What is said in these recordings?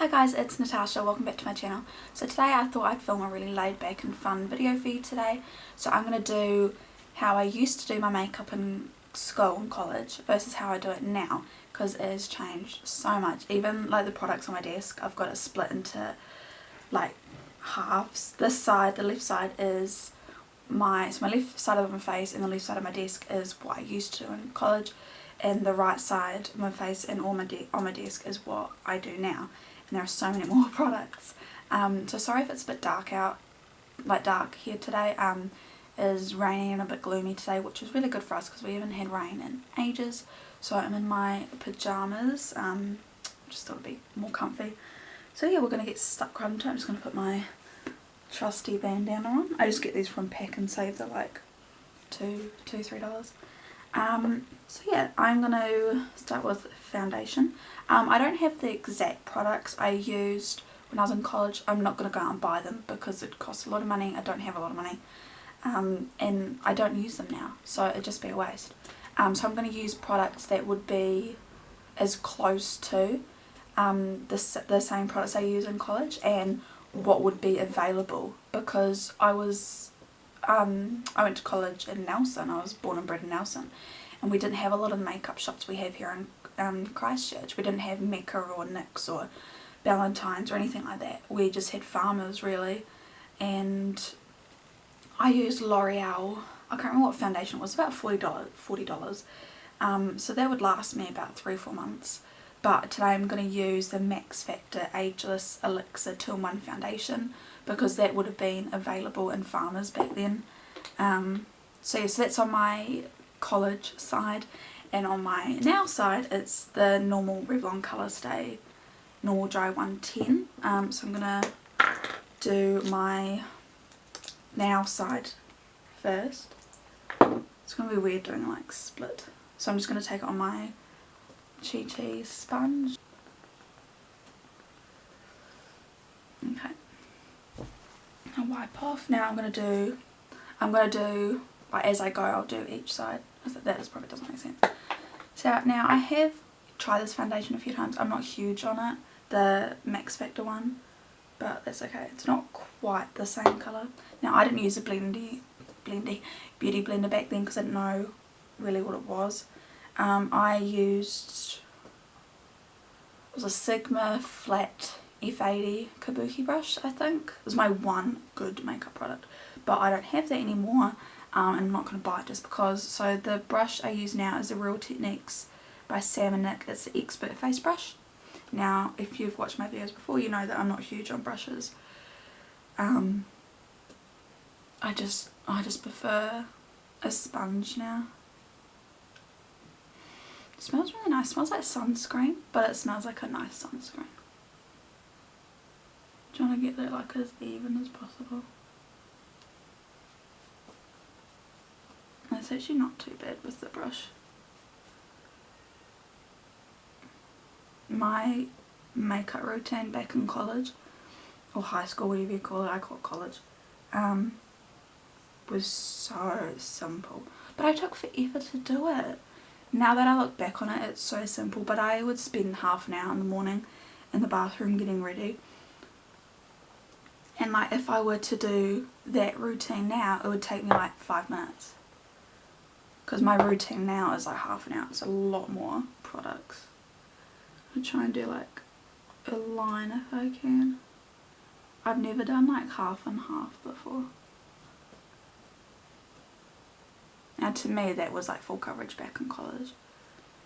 Hi guys, it's Natasha, welcome back to my channel. So today I thought I'd film a really laid back and fun video for you today. So I'm going to do how I used to do my makeup in school and college versus how I do it now, because it has changed so much. Even like the products on my desk, I've got it split into like halves. This side, the left side is my left side of my face, and the left side of my desk is what I used to in college, and the right side of my face and all on my desk is what I do now. And there are so many more products. So sorry if it's a bit dark out, like dark here today. Is raining and a bit gloomy today, which is really good for us because we haven't had rain in ages. So I'm in my pyjamas, just thought it'd be more comfy. So yeah, we're going to get stuck right into it. I'm just going to put my trusty bandana on. I just get these from Pak'nSave, they're like $3. So yeah, I'm going to start with foundation. I don't have the exact products I used when I was in college. I'm not going to go out and buy them because it costs a lot of money. I don't have a lot of money, and I don't use them now, so it'd just be a waste. So I'm going to use products that would be as close to the same products I use in college and what would be available, because I went to college in Nelson. I was born and bred in Nelson, and we didn't have a lot of the makeup shops we have here in Christchurch. We didn't have Mecca or NYX or Ballantyne's or anything like that. We just had Farmers really, and I used L'Oreal. I can't remember what foundation it was, about $40. So that would last me about 3-4 months. But today I'm going to use the Max Factor Ageless Elixir 2-in-1 foundation, because that would have been available in Farmers back then. So yeah, so that's on my college side, and on my now side it's the normal Revlon Colorstay Normal Dry 110. So I'm going to do my now side first. It's going to be weird doing like split. So I'm just going to take it on my Chi Chi sponge. Okay. I'll wipe off. Now I'm going to do, like, as I go I'll do each side. That just probably doesn't make sense. So now I have tried this foundation a few times. I'm not huge on it, the Max Factor one, but that's okay. It's not quite the same colour. Now I didn't use a Beauty Blender back then because I didn't know really what it was. I used, it was a Sigma flat F80 kabuki brush, I think. It was my one good makeup product, but I don't have that anymore, and I'm not going to buy it just because. So the brush I use now is the Real Techniques by Sam & Nick. It's the Expert Face brush. Now if you've watched my videos before, you know that I'm not huge on brushes. I just prefer a sponge now. It smells really nice. It smells like sunscreen, but it smells like a nice sunscreen. Trying to get that like as even as possible. And it's actually not too bad with the brush. My makeup routine back in college, or high school, whatever you call it, I call it college, was so simple. But I took forever to do it. Now that I look back on it, it's so simple, but I would spend half an hour in the morning in the bathroom getting ready. And like if I were to do that routine now, it would take me like 5 minutes. Because my routine now is like half an hour. It's a lot more products. I'll try and do like a line if I can. I've never done like half and half before. Now to me that was like full coverage back in college.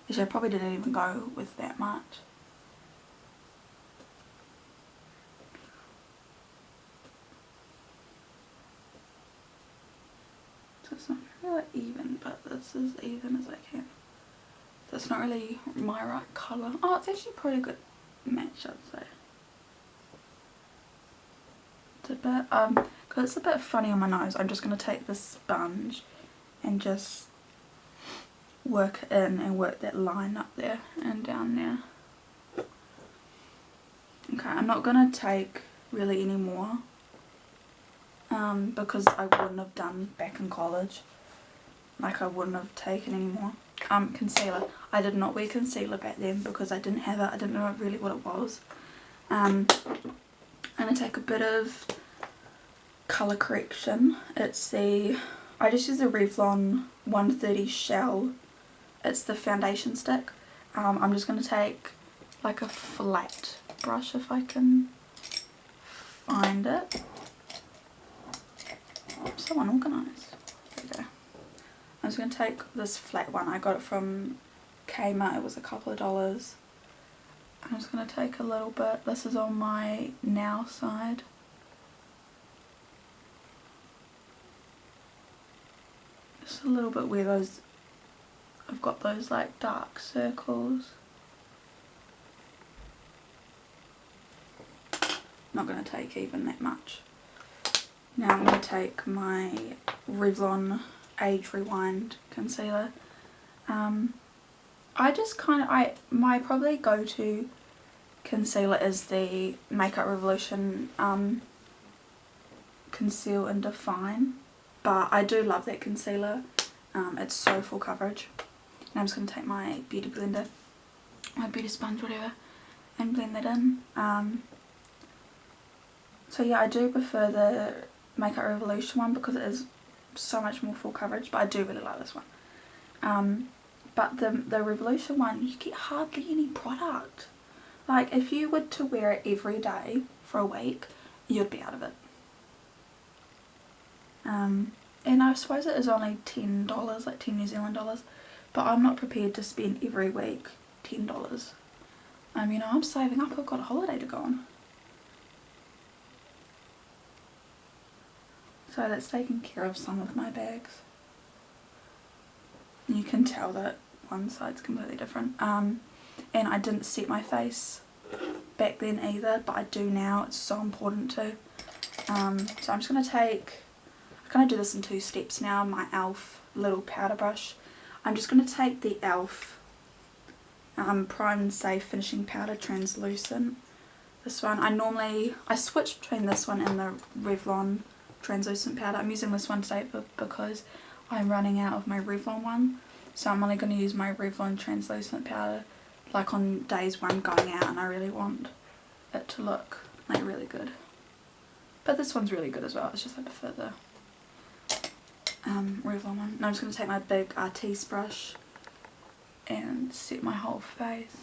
Which I probably didn't even go with that much. So it's not really even, but this is even as I can. So it's not really my right colour. Oh, it's actually pretty good match, I'd say. It's a bit, because it's a bit funny on my nose, I'm just going to take this sponge and just work it in and work that line up there and down there. Okay, I'm not going to take really any more, because I wouldn't have done back in college. Like I wouldn't have taken any more. Concealer. I did not wear concealer back then because I didn't have it. I didn't know really what it was. I'm going to take a bit of colour correction. I just use the Revlon 130 Shell. It's the foundation stick. I'm just going to take like a flat brush if I can find it. Oh, so unorganised. There we go. I'm just going to take this flat one. I got it from Kmart. It was a couple of dollars. I'm just going to take a little bit. This is on my now side. Just a little bit where I've got those like dark circles. Not going to take even that much. Now I'm going to take my Revlon Age Rewind concealer. My probably go-to concealer is the Makeup Revolution Conceal and Define, but I do love that concealer. It's so full coverage. And I'm just going to take my beauty blender, my beauty sponge, whatever, and blend that in. So yeah, I do prefer the Makeup Revolution one because it is so much more full coverage, but I do really like this one. But the Revolution one, you get hardly any product. Like if you were to wear it every day for a week, you'd be out of it. And I suppose it is only $10, like 10 New Zealand dollars, but I'm not prepared to spend every week $10. I'm saving up, I've got a holiday to go on. So that's taking care of some of my bags. You can tell that one side's completely different. And I didn't set my face back then either, but I do now. It's so important to. So I'm just going to take, I'm going to do this in 2 steps now, my e.l.f. little powder brush. I'm just going to take the e.l.f. Prime and Safe Finishing Powder Translucent. This one, I switch between this one and the Revlon Translucent Powder. I'm using this one today because I'm running out of my Revlon one. So I'm only going to use my Revlon Translucent Powder like on days when I'm going out and I really want it to look like really good. But this one's really good as well. It's just I prefer the Revlon one. Now I'm just going to take my big Artis brush and set my whole face.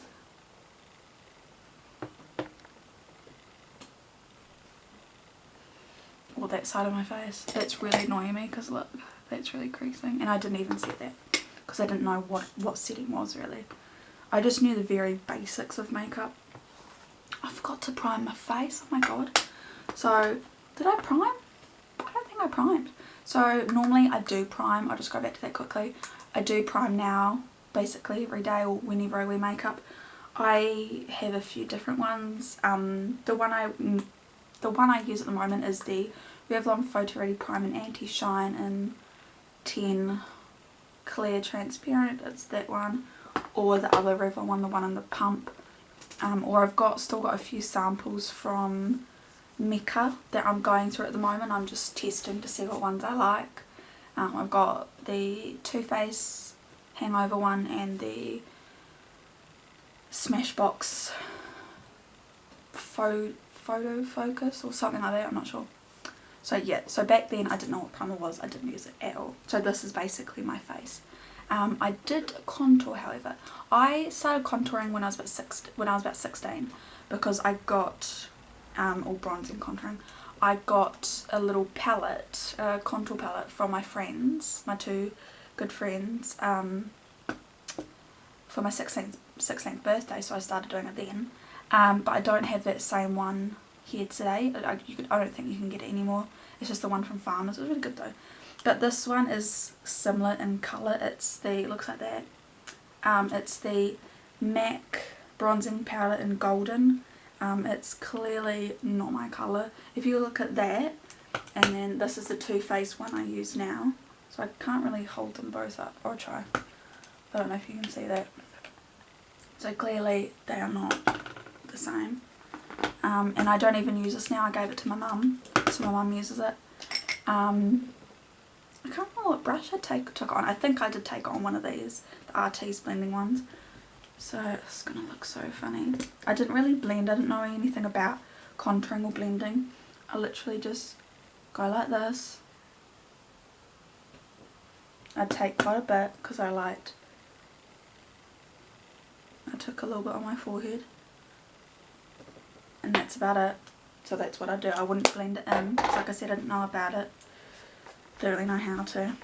Or that side of my face. It's really annoying me because look, that's really creasing. And I didn't even set that because I didn't know what setting was really. I just knew the very basics of makeup. I forgot to prime my face, oh my god. So, did I prime? I don't think I primed. So normally I do prime, I'll just go back to that quickly. I do prime now, basically every day or whenever I wear makeup. I have a few different ones. The one I use at the moment is the Revlon Photo Ready Prime and Anti-Shine in 10 Clear Transparent. It's that one. Or the other Revlon one, the one in the pump. Or I've still got a few samples from Mecca that I'm going through at the moment. I'm just testing to see what ones I like. I've got the Too Faced Hangover one and the Smashbox Photo Focus or something like that, I'm not sure. So yeah, so back then I didn't know what primer was, I didn't use it at all. So this is basically my face. I did contour, however. I started contouring when I was about 16 because I got all bronzing contouring. I got a little palette, a contour palette from my friends, my 2 good friends, for my 16th birthday, so I started doing it then. But I don't have that same one here today. I don't think you can get it anymore. It's just the one from Farmers. It was really good though. But this one is similar in colour. It looks like that. It's the MAC bronzing powder in golden. It's clearly not my colour. If you look at that, and then this is the Too Faced one I use now. So I can't really hold them both up. Or try. I don't know if you can see that. So clearly they are not the same. And I don't even use this now. I gave it to my mum, so my mum uses it. I can't remember what brush I took on. I think I did take on one of these, the Artis blending ones. So it's gonna look so funny. I didn't really blend, I didn't know anything about contouring or blending. I literally just go like this. I take quite a bit because I took a little bit on my forehead, and that's about it. So that's what I do. I wouldn't blend it in because, like I said, I didn't know about it. Don't really know how to.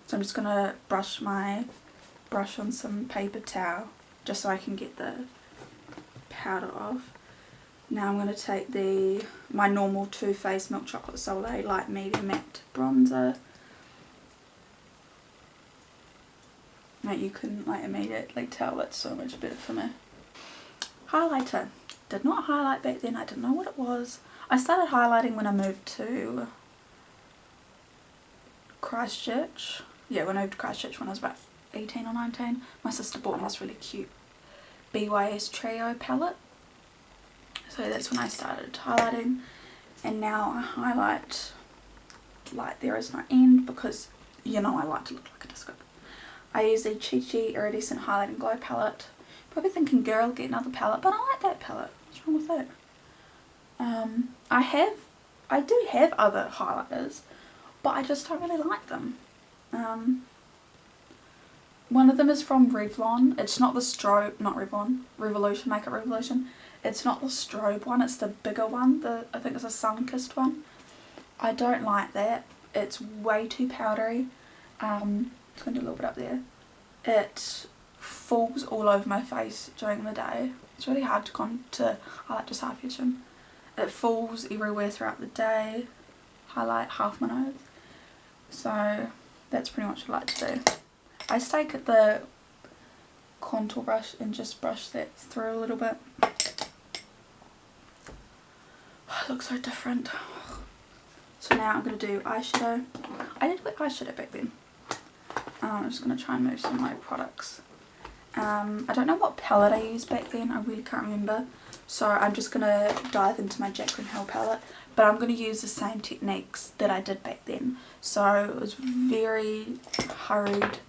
So I'm just gonna brush on some paper towel just so I can get the powder off. Now I'm going to take my normal Too Faced Milk Chocolate Soleil Light Medium Matte Bronzer. Now you can immediately tell it's so much better for me. Highlighter. Did not highlight back then, I didn't know what it was. I started highlighting when I moved to Christchurch. Yeah, when I moved to Christchurch when I was about 18 or 19. My sister bought me this really cute BYS Trio palette. So that's when I started highlighting, and now I highlight like there is no end because I like to look like a disco. I use the Chi Chi Iridescent Highlight and Glow palette. Probably thinking, girl, get another palette, but I like that palette. What's wrong with that? I do have other highlighters, but I just don't really like them. One of them is from Revlon. It's not the strobe, not Revlon, Revolution, Makeup Revolution. It's not the strobe one, it's the bigger one. I think it's a sun-kissed one. I don't like that. It's way too powdery. Just going to do a little bit up there. It falls all over my face during the day. It's really hard to highlight just half your chin. It falls everywhere throughout the day. Highlight half my nose. So that's pretty much what I like to do. I just take the contour brush and just brush that through a little bit. It looks so different. So now I'm going to do eyeshadow. I did wear eyeshadow back then. I'm just going to try and move some of my products. I don't know what palette I used back then. I really can't remember. So I'm just going to dive into my Jaclyn Hill palette. But I'm going to use the same techniques that I did back then. So it was very hurried.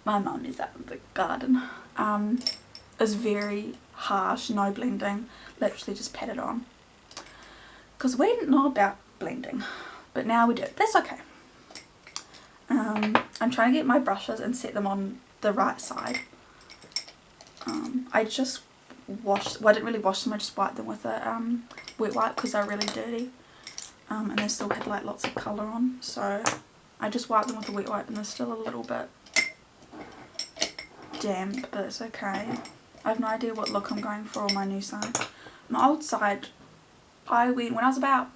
My mum is out in the garden. It was very harsh, no blending. Literally just pat it on. Because we didn't know about blending. But now we do. That's okay. I'm trying to get my brushes and set them on the right side. I just washed, well I didn't really wash them, I just wiped them with a wet wipe because they're really dirty. And they still had lots of colour on. So I just wiped them with a wet wipe and they're still a little bit damp, but it's okay. I have no idea what look I'm going for on my new side. My old side, when I was about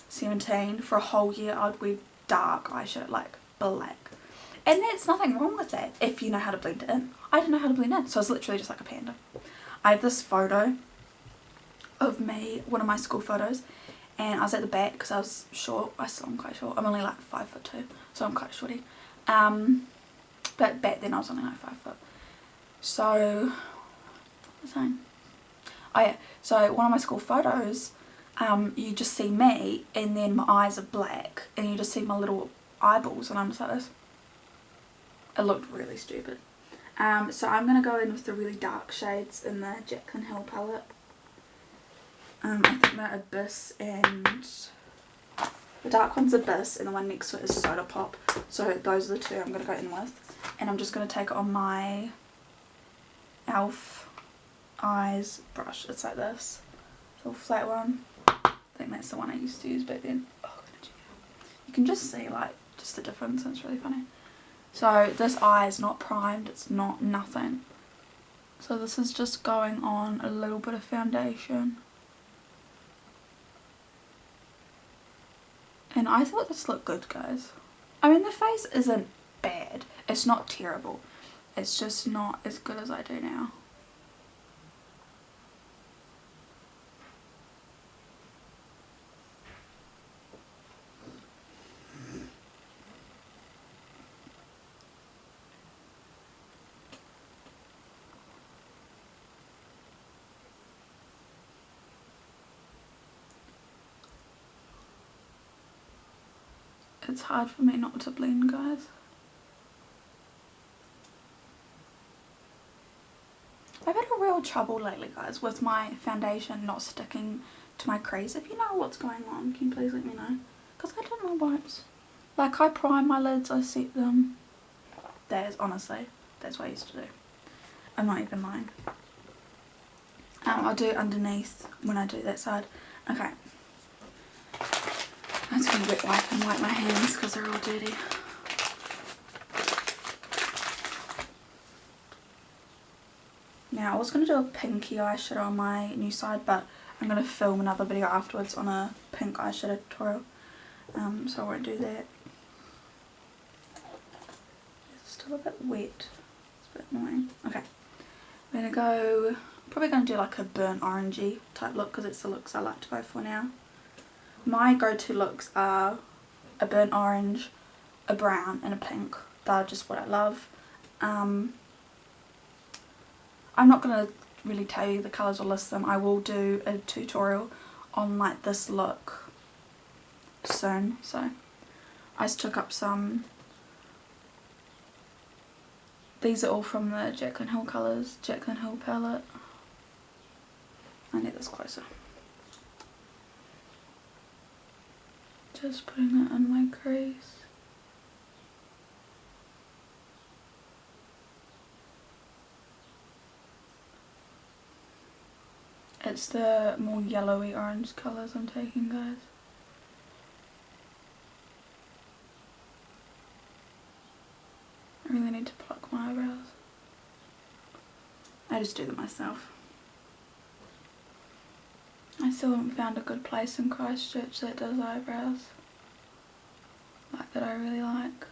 17, for a whole year I'd wear dark eyeshadow, like black. And there's nothing wrong with that if you know how to blend it in. I didn't know how to blend in, so I was literally just like a panda. I have this photo of me, one of my school photos, and I was at the back because I was short. I still am quite short. I'm only like 5'2", so I'm quite shorty. But back then I was only like 5 foot. So, what was I saying? Oh yeah, so one of my school photos, you just see me and then my eyes are black and you just see my little eyeballs and I'm just like this. It looked really stupid. So I'm going to go in with the really dark shades in the Jaclyn Hill palette. I think they're Abyss, and the dark one's Abyss and the one next to it is Soda Pop. So those are the two I'm going to go in with. And I'm just going to take it on my e.l.f. eyes brush. It's like this. It's a little flat one. I think that's the one I used to use back then. Oh, you can just see just the difference, and it's really funny. So this eye is not primed, it's not nothing. So this is just going on a little bit of foundation. And I thought this looked good, guys. I mean, the face isn't bad. It's not terrible. It's just not as good as I do now. It's hard for me not to blend, guys. trouble lately, guys, with my foundation not sticking to my crease. If you know what's going on, can you please let me know? Because I don't know why it's... Like, I prime my lids, I set them. Honestly, that's what I used to do. I'm not even lying. I'll do underneath when I do that side. Okay. I'm just going to wet wipe and wipe my hands because they're all dirty. Now, I was going to do a pinky eyeshadow on my new side, but I'm going to film another video afterwards on a pink eyeshadow tutorial. So I won't do that. It's still a bit wet. It's a bit annoying. Okay. I'm going to go... Probably going to do like a burnt orangey type look because it's the looks I like to go for now. My go-to looks are a burnt orange, a brown and a pink. They're just what I love. I'm not going to really tell you the colours or list them. I will do a tutorial on like this look soon. So I just took up some. These are all from the Jaclyn Hill colours, Jaclyn Hill palette. I need this closer. Just putting that in my crease. It's the more yellowy orange colours I'm taking, guys. I really need to pluck my eyebrows. I just do them myself. I still haven't found a good place in Christchurch that does eyebrows. Like that I really like.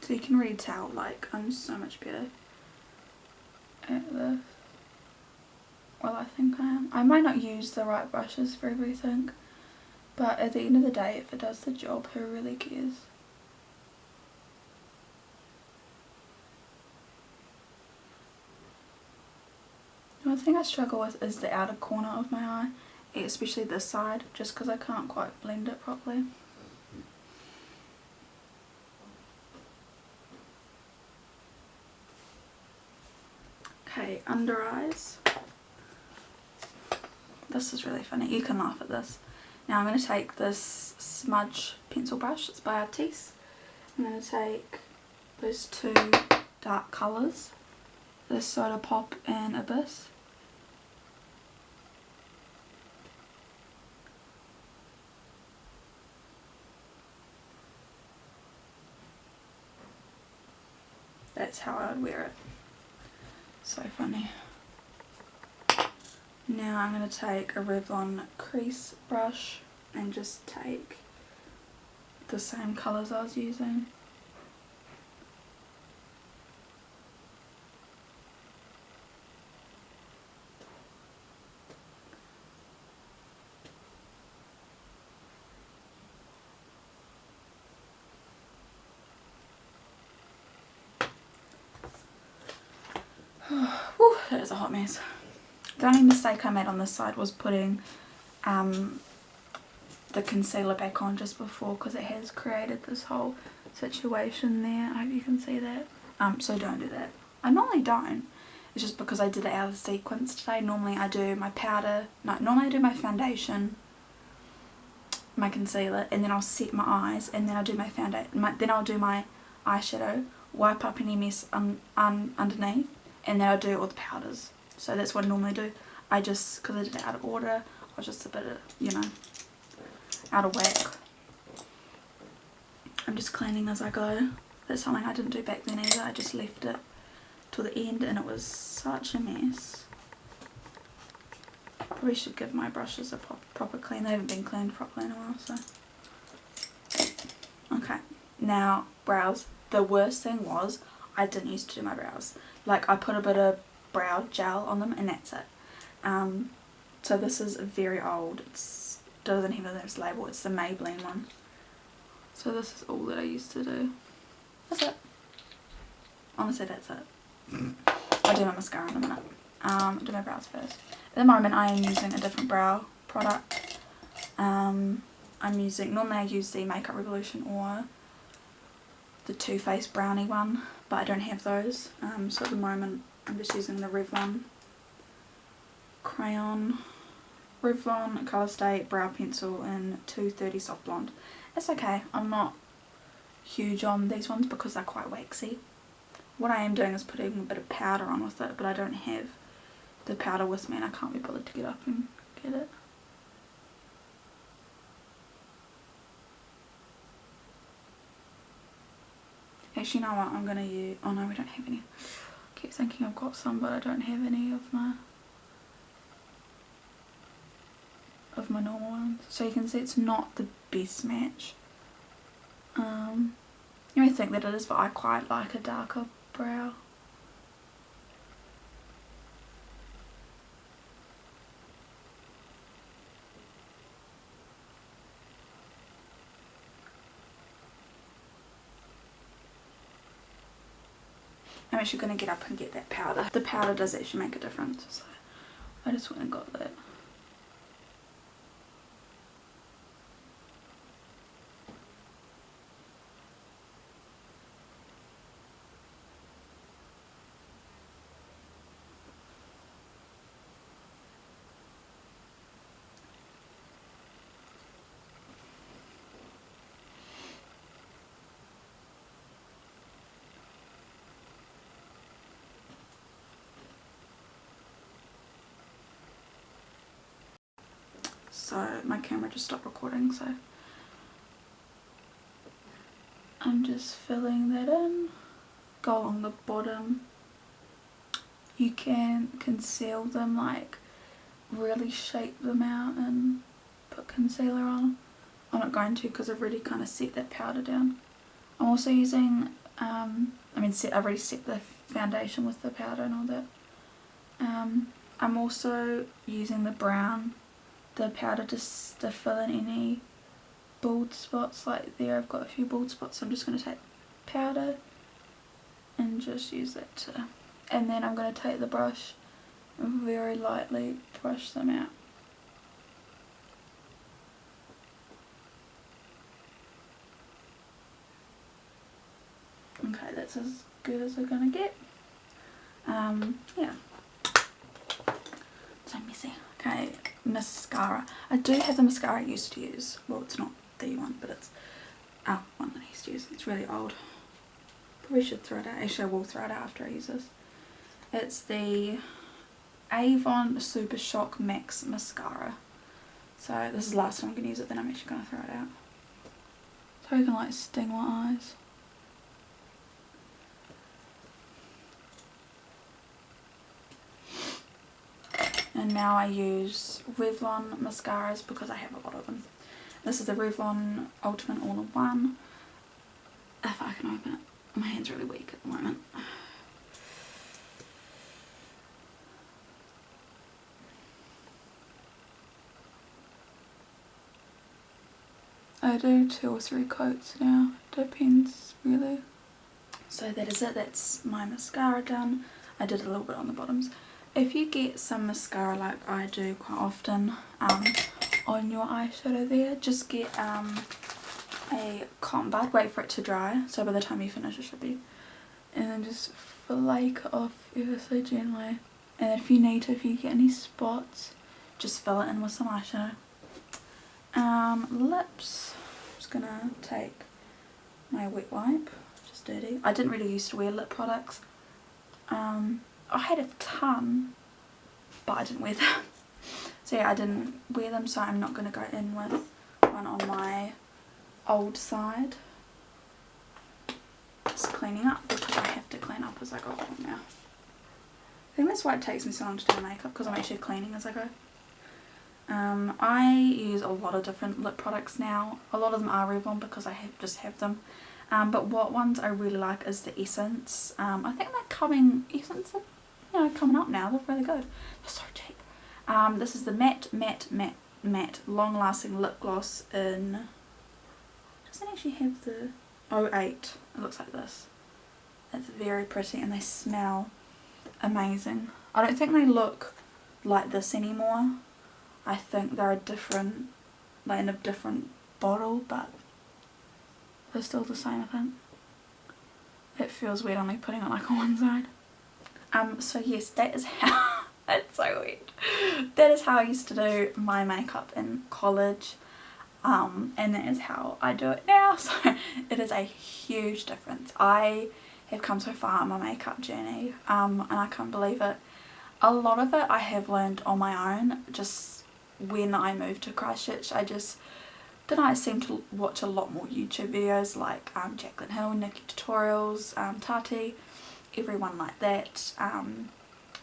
So you can really tell, like, I'm so much better at this. Well, I think I am. I might not use the right brushes for everything, but at the end of the day, if it does the job, who really cares? The one thing I struggle with is the outer corner of my eye, especially this side, just because I can't quite blend it properly. Okay, under eyes. This is really funny. You can laugh at this. Now I'm going to take this smudge pencil brush. It's by Artis. I'm going to take those two dark colours. This Soda Pop and Abyss. That's how I would wear it. So funny. Now I'm going to take a Revlon crease brush and just take the same colours I was using. Whew, that is a hot mess. The only mistake I made on this side was putting the concealer back on just before, because it has created this whole situation there. I hope you can see that. So don't do that. I normally don't. It's just because I did it out of sequence today. Normally I do my powder, no, normally I do my foundation, my concealer, and then I'll set my eyes, and then I'll do my foundation, then I'll do my eyeshadow, wipe up any mess underneath, and then I'll do all the powders. So that's what I normally do. I just, because I did it out of order, I was just a bit of, you know, out of whack. I'm just cleaning as I go. That's something I didn't do back then either. I just left it till the end and it was such a mess. Probably should give my brushes a proper clean. They haven't been cleaned properly in a while, so. Okay, now brows. The worst thing was I didn't used to do my brows. Like, I put a bit of brow gel on them and that's it. So this is very old. It doesn't even have this label. It's the Maybelline one. So this is all that I used to do. That's it. Honestly, that's it. I'll do my mascara in a minute. Do my brows first. At the moment I am using a different brow product. Normally I use the Makeup Revolution or the Too Faced Brownie one, but I don't have those. So at the moment I'm just using the Revlon crayon, Revlon Colour State brow pencil in 230 Soft Blonde. It's okay, I'm not huge on these ones because they're quite waxy. What I am doing is putting a bit of powder on with it, but I don't have the powder with me and I can't be bothered to get up and get it. Actually, you know what, I'm going to use... Oh no, we don't have any. I keep thinking I've got some, but I don't have any of my normal ones. So you can see it's not the best match. You may think that it is, but I quite like a darker brow. I'm actually going to get up and get that powder. The powder does actually make a difference, so I just went and got that. So my camera just stopped recording, so I'm just filling that in. Go along the bottom. You can conceal them, like really shape them out and put concealer on. I'm not going to because I've already kind of set that powder down. I'm also using, I've already set the foundation with the powder and all that. I'm also using the powder to fill in any bald spots. Like there I've got a few bald spots, so I'm just going to take powder and just use that to, and then I'm going to take the brush and very lightly brush them out. Okay, that's as good as we're going to get. Yeah. So messy. Okay, mascara. I do have the mascara I used to use. Well, it's not the one, but it's one that I used to use. It's really old. Probably should throw it out. Actually, I will throw it out after I use this. It's the Avon Super Shock Max Mascara. So this is the last time I'm going to use it, then I'm actually going to throw it out. So I can like sting my eyes. And now I use Revlon mascaras because I have a lot of them. This is the Revlon Ultimate All-in-One. If I can open it. My hand's really weak at the moment. I do 2 or 3 coats now. Depends really. So that is it. That's my mascara done. I did a little bit on the bottoms. If you get some mascara like I do quite often on your eyeshadow there, just get a cotton bud, wait for it to dry, so by the time you finish it should be, and then just flake it off ever so gently. And if you get any spots, just fill it in with some eyeshadow. Lips, I'm just gonna take my wet wipe, just dirty. I didn't really used to wear lip products. I had a ton, but I didn't wear them. So yeah, I didn't wear them, so I'm not going to go in with one on my old side. Just cleaning up because I have to clean up as I go along now. I think that's why it takes me so long to do makeup, because I'm actually cleaning as I go. I use a lot of different lip products now. A lot of them are Revlon because I just have them. But what ones I really like is the Essence. I think they're coming up now. They're really good. They're so cheap. This is the matte long lasting lip gloss in, doesn't actually have the 08. It looks like this. It's very pretty and they smell amazing. I don't think they look like this anymore. I think they're a different like in a different bottle, but they're still the same, I think. It feels weird only putting it like on one side. So yes, that is how it's so weird. That is how I used to do my makeup in college. And that is how I do it now. So it is a huge difference. I have come so far on my makeup journey, and I can't believe it. A lot of it I have learned on my own. Just when I moved to Christchurch, I seem to watch a lot more YouTube videos like Jaclyn Hill, Nikki Tutorials, Tati, everyone like that,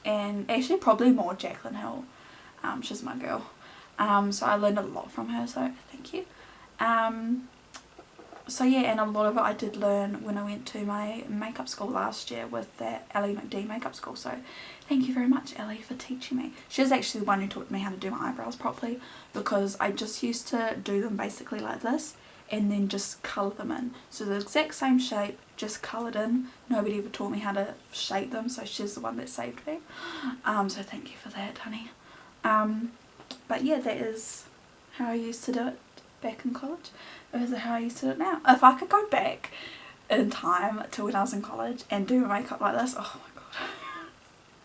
and actually probably more Jaclyn Hill. She's my girl. So I learned a lot from her, so thank you. So yeah, and a lot of it I did learn when I went to my makeup school last year with that Ellie McD makeup school, so thank you very much, Ellie, for teaching me. She's actually the one who taught me how to do my eyebrows properly, because I just used to do them basically like this and then just colour them in. So the exact same shape, just coloured in. Nobody ever taught me how to shape them, so she's the one that saved me. So thank you for that, honey. But yeah, that is how I used to do it back in college. This is how I used to do it now. If I could go back in time to when I was in college and do my makeup like this, oh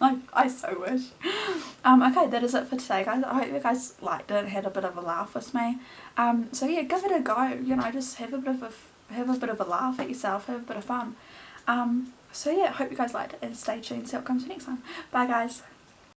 my god. I so wish. Okay, that is it for today, guys. I hope you guys liked it and had a bit of a laugh with me. So yeah, give it a go. You know, just have a bit of a laugh at yourself, have a bit of fun. So yeah, I hope you guys liked it and stay tuned. See what comes next time. Bye, guys.